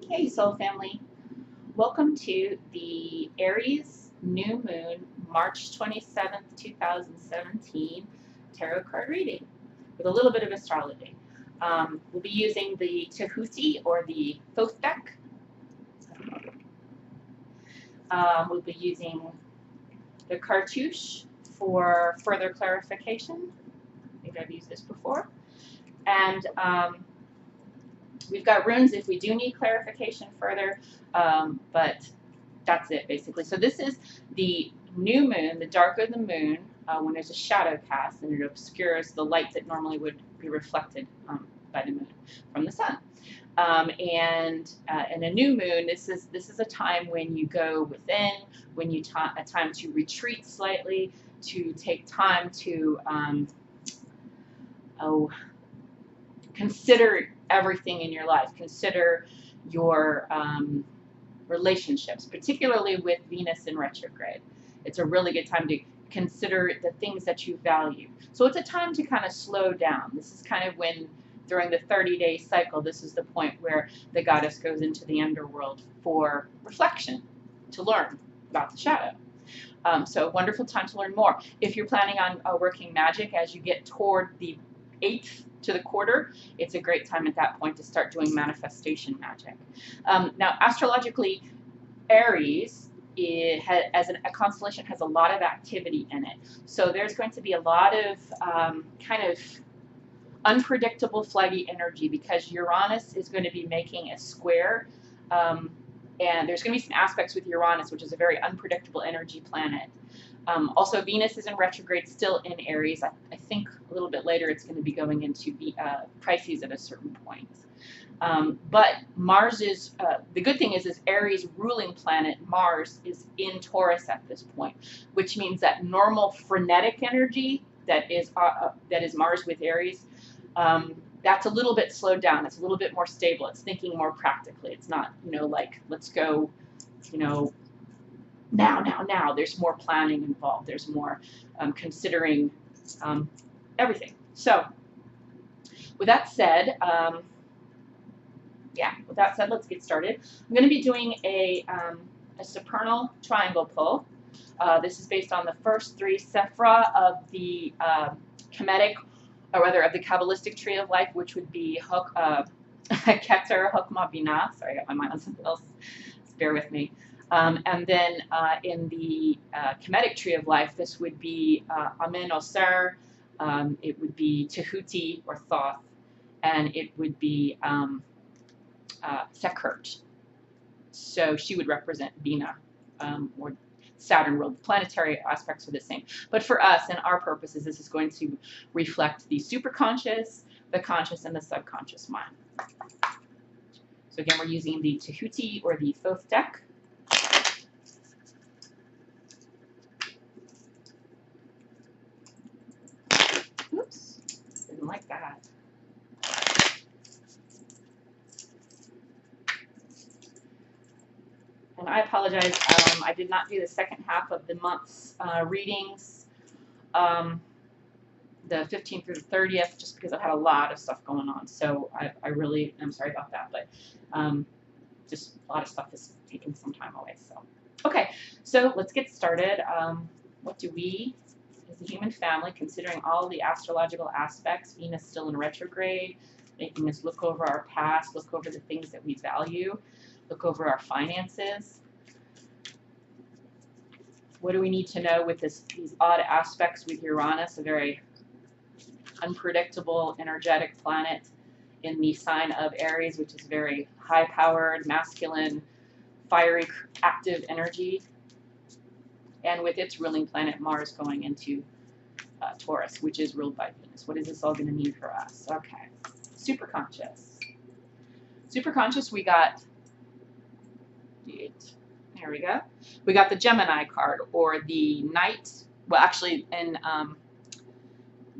Hey Soul Family, welcome to the Aries New Moon, March 27th, 2017 Tarot card reading with a little bit of astrology. We'll be using the Tahuti or the Thoth deck. We'll be using the Cartouche for further clarification. I think I've used this before. And we've got runes if we do need clarification further, but that's it basically. So this is the new moon, the darker the moon, when there's a shadow cast and it obscures the light that normally would be reflected by the moon from the sun. And in a new moon, this is a time when you go within, when you a time to retreat slightly, to take time to consider everything in your life. Consider your relationships, particularly with Venus in retrograde. It's a really good time to consider the things that you value. So it's a time to kind of slow down. This is kind of when, during the 30-day cycle, this is the point where the goddess goes into the underworld for reflection, to learn about the shadow. So a wonderful time to learn more. If you're planning on working magic as you get toward the 8th to the quarter, it's a great time at that point to start doing manifestation magic. Now, astrologically, Aries as a constellation has a lot of activity in it. So there's going to be a lot of kind of unpredictable flighty energy because Uranus is going to be making a square. And there's going to be some aspects with Uranus, which is a very unpredictable energy planet. Also, Venus is in retrograde still in Aries. I think a little bit later it's going to be going into Pisces at a certain point. But Mars is, the good thing is Aries' ruling planet, Mars, is in Taurus at this point, which means that normal frenetic energy that is Mars with Aries, that's a little bit slowed down. It's a little bit more stable. It's thinking more practically. It's not, like, let's go, now. There's more planning involved. There's more considering everything. So, with that said, let's get started. I'm going to be doing a supernal triangle pull. This is based on the first 3 sephra of the Kemetic, or rather of the Kabbalistic tree of life, which would be Keter, Chokmah, Binah. Sorry, I got my mind on something else. Just bear with me. And then in the Kemetic tree of life, this would be Amen Oser, it would be Tahuti or Thoth, and it would be Sekhert. So she would represent Binah, or Saturn world. The planetary aspects are the same. But for us and our purposes, this is going to reflect the superconscious, the conscious, and the subconscious mind. So again, we're using the Tahuti or the Thoth deck. Oops, didn't like that. And I apologize, I did not do the second half of the month's readings, the 15th through the 30th, just because I've had a lot of stuff going on. So I really am sorry about that, but just a lot of stuff is taking some time away. So, okay, so let's get started. What do we, as a human family, considering all the astrological aspects, Venus still in retrograde, making us look over our past, look over the things that we value, look over our finances. What do we need to know with these odd aspects with Uranus, a very unpredictable, energetic planet in the sign of Aries, which is very high-powered, masculine, fiery, active energy, and with its ruling planet Mars going into Taurus, which is ruled by Venus. What is this all going to mean for us? Okay, superconscious. Superconscious, we got there we go. We got the Gemini card, or the Knight. Well, actually, in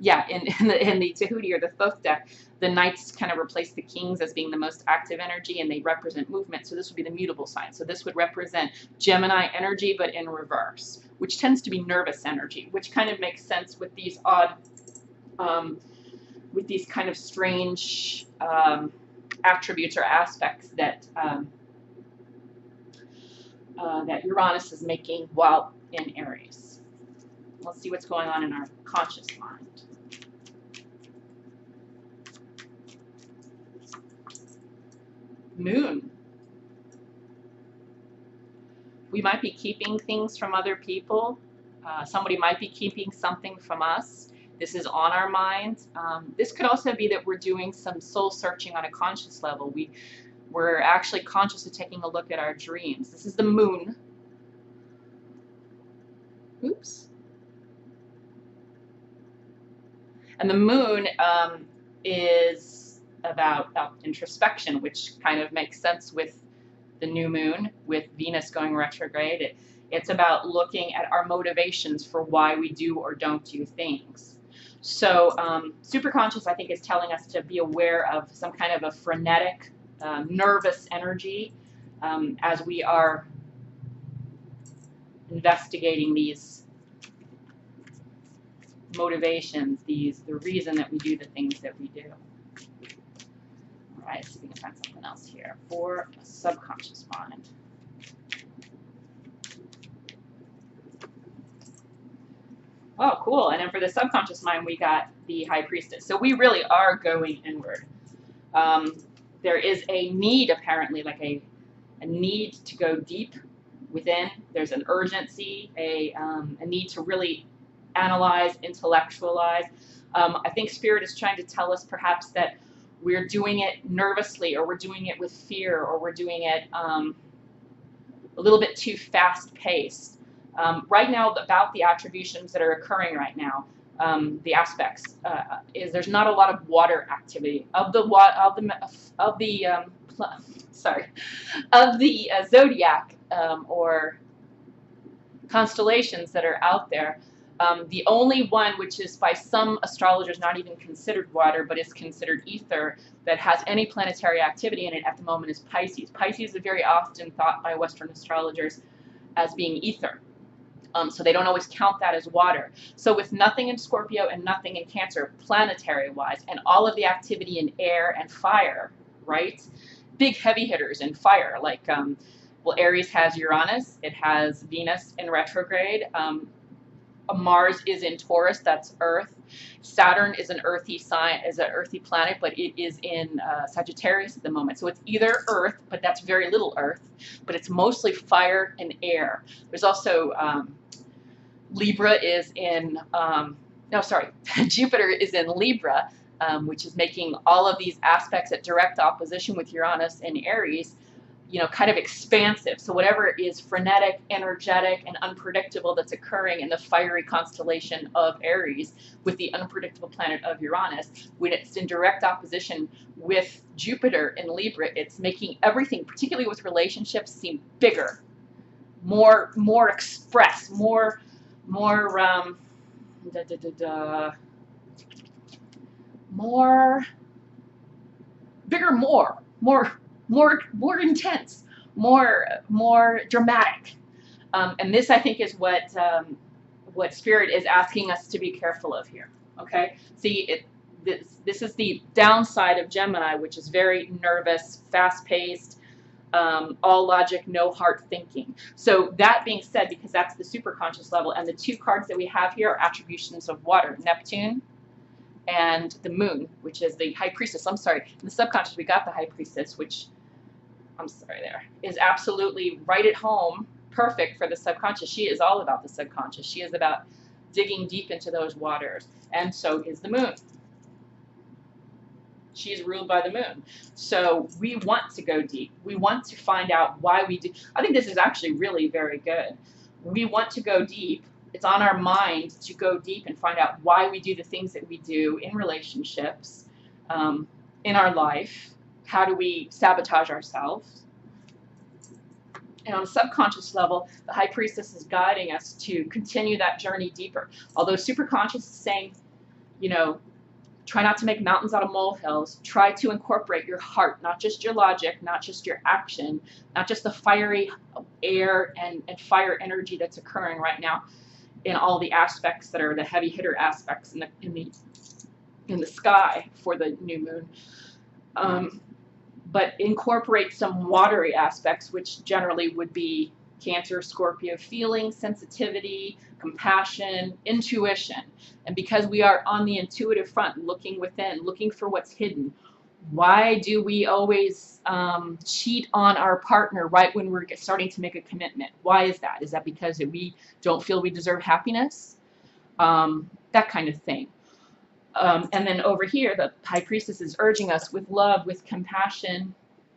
the Tahuti or the Thoth deck, the Knights kind of replace the Kings as being the most active energy, and they represent movement. So this would be the mutable sign. So this would represent Gemini energy, but in reverse, which tends to be nervous energy, which kind of makes sense with these odd, with these kind of strange attributes or aspects that that Uranus is making while in Aries. Let's see what's going on in our conscious mind. Moon. We might be keeping things from other people. Somebody might be keeping something from us. This is on our mind. This could also be that we're doing some soul searching on a conscious level. We're actually conscious of taking a look at our dreams. This is the moon. Oops. And the moon is about introspection, which kind of makes sense with the new moon, with Venus going retrograde. It's about looking at our motivations for why we do or don't do things. So superconscious, I think, is telling us to be aware of some kind of a frenetic, nervous energy as we are investigating these motivations, the reason that we do the things that we do. All right, see if we can find something else here for a subconscious mind. Oh, cool. And then for the subconscious mind, we got the High Priestess. So we really are going inward. There is a need, apparently, like a need to go deep within. There's an urgency, a need to really analyze, intellectualize. I think Spirit is trying to tell us perhaps that we're doing it nervously, or we're doing it with fear, or we're doing it a little bit too fast-paced. Right now, about the attributions that are occurring right now, the aspects is there's not a lot of water activity of the zodiac or constellations that are out there. The only one, which is by some astrologers not even considered water, but is considered ether, that has any planetary activity in it at the moment is Pisces. Pisces is very often thought by Western astrologers as being ether. So they don't always count that as water. So with nothing in Scorpio and nothing in Cancer, planetary-wise, and all of the activity in air and fire, right? Big heavy hitters in fire, like, well, Aries has Uranus. It has Venus in retrograde. Mars is in Taurus, that's Earth. Saturn is an earthy sign, is an earthy planet, but it is in Sagittarius at the moment. So it's either Earth, but that's very little Earth, but it's mostly fire and air. There's also Libra is in, Jupiter is in Libra, which is making all of these aspects at direct opposition with Uranus and Aries, you know, kind of expansive. So whatever is frenetic, energetic, and unpredictable that's occurring in the fiery constellation of Aries with the unpredictable planet of Uranus, when it's in direct opposition with Jupiter in Libra, it's making everything, particularly with relationships, seem bigger, more express, more bigger, more intense, more dramatic, and this, I think, is what Spirit is asking us to be careful of here. Okay, see, this is the downside of Gemini, which is very nervous, fast-paced, all logic, no heart thinking. So that being said, because that's the superconscious level, and the two cards that we have here are attributions of water, Neptune and the moon, which is the High Priestess. I'm sorry, in the subconscious we got the High Priestess, which, I'm sorry, there is absolutely right at home, perfect for the subconscious. She is all about the subconscious. She is about digging deep into those waters, and so is the moon. She is ruled by the moon. So we want to go deep. We want to find out why we do. I think this is actually really very good. We want to go deep. It's on our mind to go deep and find out why we do the things that we do in relationships, in our life. How do we sabotage ourselves? And on a subconscious level, the High Priestess is guiding us to continue that journey deeper. Although superconscious is saying, you know, try not to make mountains out of molehills. Try to incorporate your heart, not just your logic, not just your action, not just the fiery air and fire energy that's occurring right now in all the aspects that are the heavy hitter aspects in the sky for the new moon. But incorporate some watery aspects, which generally would be Cancer, Scorpio, feeling, sensitivity, compassion, intuition. And because we are on the intuitive front, looking within, looking for what's hidden, why do we always cheat on our partner right when we're starting to make a commitment? Why is that? Is that because we don't feel we deserve happiness? That kind of thing. And then over here, the High Priestess is urging us with love, with compassion.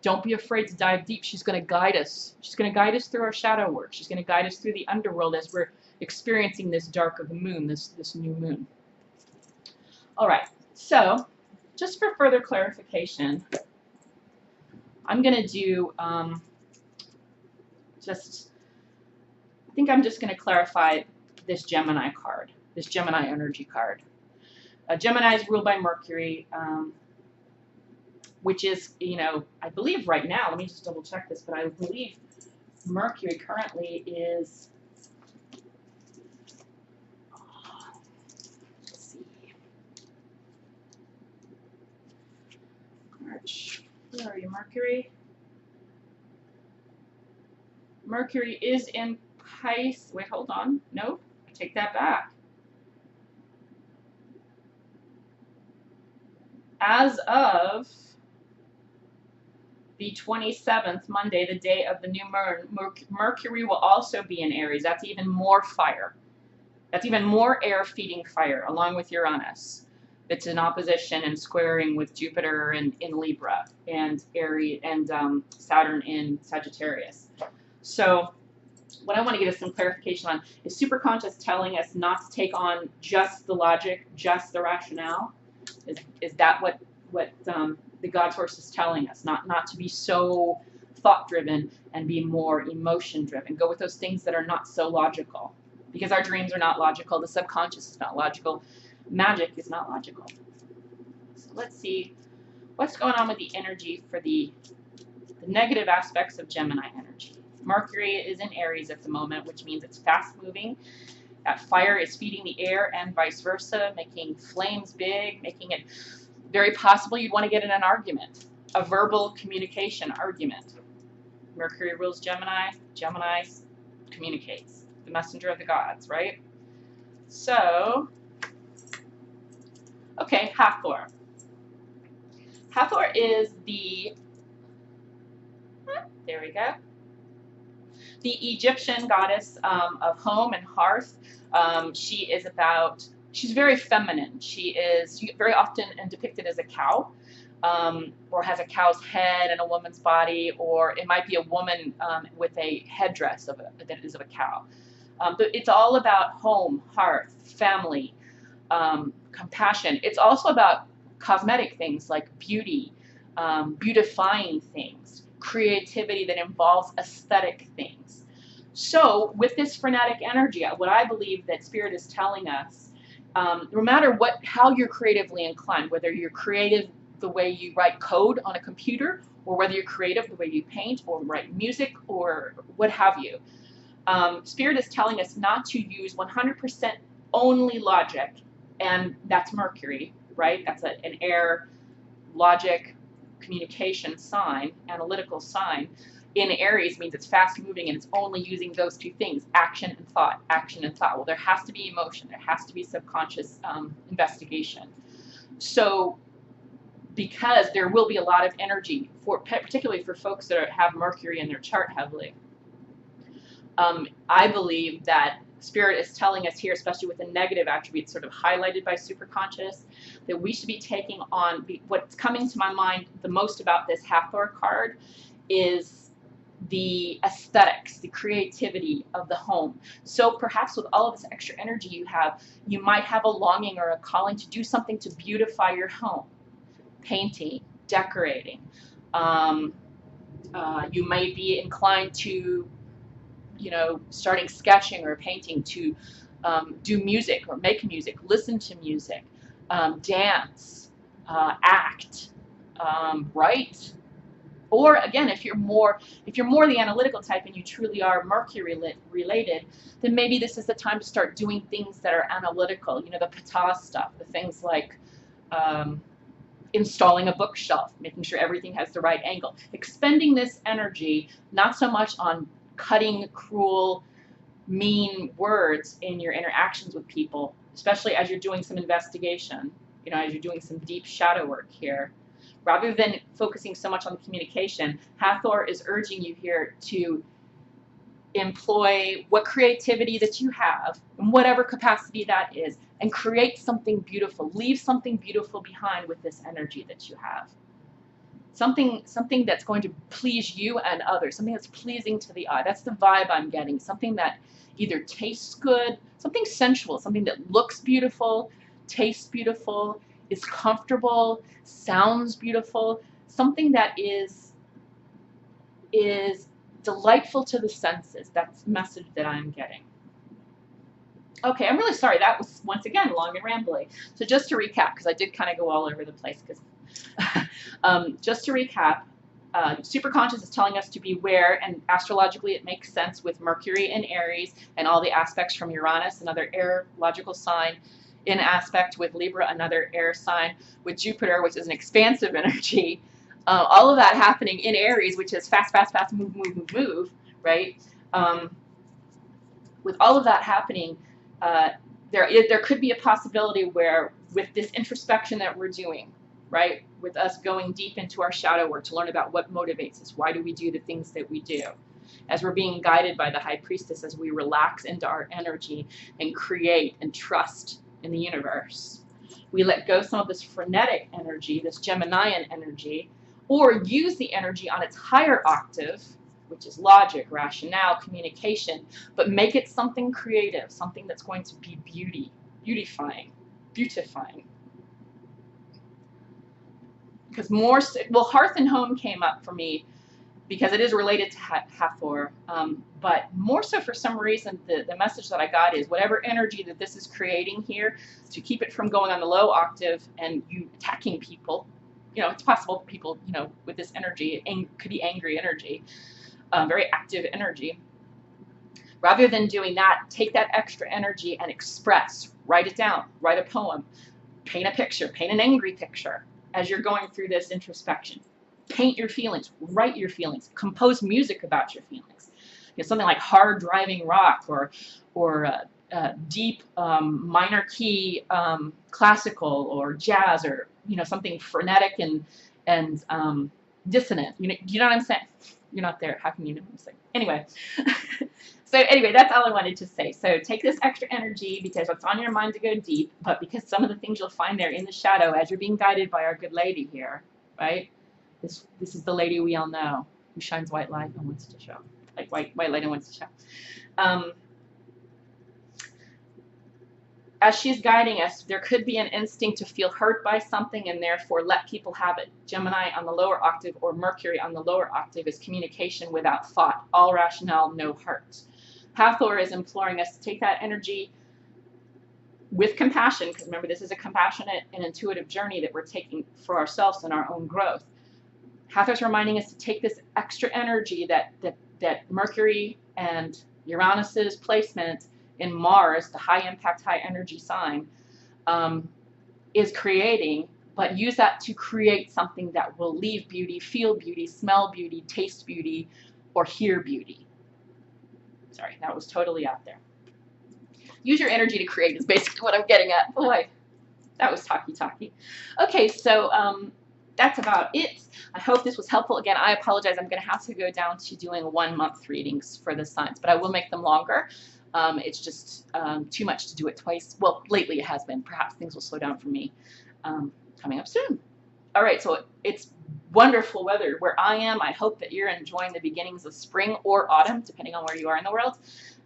Don't be afraid to dive deep. She's going to guide us. She's going to guide us through our shadow work. She's going to guide us through the underworld as we're experiencing this dark of the moon, this new moon. All right, so just for further clarification, I'm going to do I think I'm just going to clarify this Gemini card, this Gemini energy card. Gemini is ruled by Mercury, which is, you know, I believe right now, let me just double check this, but I believe Mercury currently is, let's see, March, where are you, Mercury? Mercury is in Pisces, wait, hold on, nope, I take that back. As of the 27th, Monday, the day of the new moon, Mercury will also be in Aries. That's even more fire. That's even more air-feeding fire, along with Uranus. It's in opposition and squaring with Jupiter in Libra and Aries and Saturn in Sagittarius. So what I want to get us some clarification on is superconscious telling us not to take on just the logic, just the rationale. Is that what the God source is telling us? Not to be so thought-driven and be more emotion-driven. Go with those things that are not so logical. Because our dreams are not logical. The subconscious is not logical. Magic is not logical. So let's see what's going on with the energy for the negative aspects of Gemini energy. Mercury is in Aries at the moment, which means it's fast-moving. That fire is feeding the air and vice versa, making flames big, making it very possible you'd want to get in an argument, a verbal communication argument. Mercury rules Gemini. Gemini communicates, the messenger of the gods, right? So, okay, Hathor. Hathor is there we go, the Egyptian goddess of home and hearth. She's very feminine. She is very often depicted as a cow, or has a cow's head and a woman's body, or it might be a woman with a headdress that is of a cow. But it's all about home, hearth, family, compassion. It's also about cosmetic things like beauty, beautifying things, creativity that involves aesthetic things. So with this frenetic energy, what I believe that Spirit is telling us, no matter how you're creatively inclined, whether you're creative the way you write code on a computer, or whether you're creative the way you paint or write music or what have you, Spirit is telling us not to use 100% only logic, and that's Mercury, right? That's an air, logic, communication sign, analytical sign. In Aries means it's fast moving and it's only using those two things, action and thought, action and thought. Well, there has to be emotion, there has to be subconscious investigation. So because there will be a lot of energy, particularly for folks that have Mercury in their chart heavily, I believe that Spirit is telling us here, especially with the negative attributes sort of highlighted by superconscious, that we should be taking on, what's coming to my mind the most about this Hathor card is the aesthetics, the creativity of the home. So perhaps with all of this extra energy you have, you might have a longing or a calling to do something to beautify your home. Painting, decorating. You may be inclined to, starting sketching or painting, to do music or make music, listen to music, dance, act, write. Or again, if you're more the analytical type and you truly are Mercury related, then maybe this is the time to start doing things that are analytical. The Ptah stuff, the things like installing a bookshelf, making sure everything has the right angle. Expending this energy not so much on cutting, cruel, mean words in your interactions with people, especially as you're doing some investigation, you know, as you're doing some deep shadow work here. Rather than focusing so much on the communication, Hathor is urging you here to employ what creativity that you have, in whatever capacity that is, and create something beautiful. Leave something beautiful behind with this energy that you have. Something that's going to please you and others, something that's pleasing to the eye. That's the vibe I'm getting. Something that either tastes good, something sensual, something that looks beautiful, tastes beautiful, is comfortable, sounds beautiful, something that is delightful to the senses. That's the message that I'm getting. Okay, I'm really sorry. That was, once again, long and rambly. So just to recap, because I did kind of go all over the place, because just to recap, superconscious is telling us to beware, and astrologically it makes sense with Mercury in Aries and all the aspects from Uranus, another air logical sign, in aspect with Libra, another air sign, with Jupiter, which is an expansive energy. All of that happening in Aries, which is fast, fast, fast, move, move, move, move, right? With all of that happening, there could be a possibility where, with this introspection that we're doing, right, with us going deep into our shadow work to learn about what motivates us, why do we do the things that we do, as we're being guided by the High Priestess, as we relax into our energy and create and trust in the universe, we let go some of this frenetic energy, this Geminian energy, or use the energy on its higher octave, which is logic, rationale, communication, but make it something creative, something that's going to be beautifying. Because more, well, hearth and home came up for me because it is related to Hathor, but more so for some reason, the message that I got is whatever energy that this is creating here, to keep it from going on the low octave and you attacking people. You know, it's possible people, you know, with this energy, could be angry energy, very active energy. Rather than doing that, take that extra energy and express, write it down, write a poem, paint a picture, paint an angry picture as you're going through this introspection. Paint your feelings, write your feelings, compose music about your feelings. You know, something like hard driving rock or deep minor key classical or jazz, or you know, something frenetic and dissonant. You know what I'm saying? You're not there. How can you know what I'm saying? Anyway. So anyway, that's all I wanted to say. So take this extra energy because it's on your mind to go deep, but because some of the things you'll find there in the shadow as you're being guided by our good lady here, right? This is the lady we all know who shines white light and wants to show. Like white light and wants to show. As she's guiding us, there could be an instinct to feel hurt by something and therefore let people have it. Gemini on the lower octave or Mercury on the lower octave is communication without thought, all rationale, no heart. Hathor is imploring us to take that energy with compassion, because remember, this is a compassionate and intuitive journey that we're taking for ourselves and our own growth. Hathor's reminding us to take this extra energy that Mercury and Uranus's placement in Mars, the high impact, high energy sign, is creating, but use that to create something that will leave beauty, feel beauty, smell beauty, taste beauty, or hear beauty. Sorry, that was totally out there. Use your energy to create is basically what I'm getting at. Boy, that was talky. Okay, so that's about it. I hope this was helpful. Again, I apologize. I'm going to have to go down to doing 1 month readings for the signs, but I will make them longer. It's just too much to do it twice. Well, lately it has been. Perhaps things will slow down for me coming up soon. All right, so it's wonderful weather where I am. I hope that you're enjoying the beginnings of spring or autumn, depending on where you are in the world.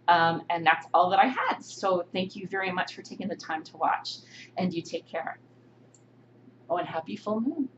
And that's all that I had. So thank you very much for taking the time to watch. And you take care. Oh, and happy full moon.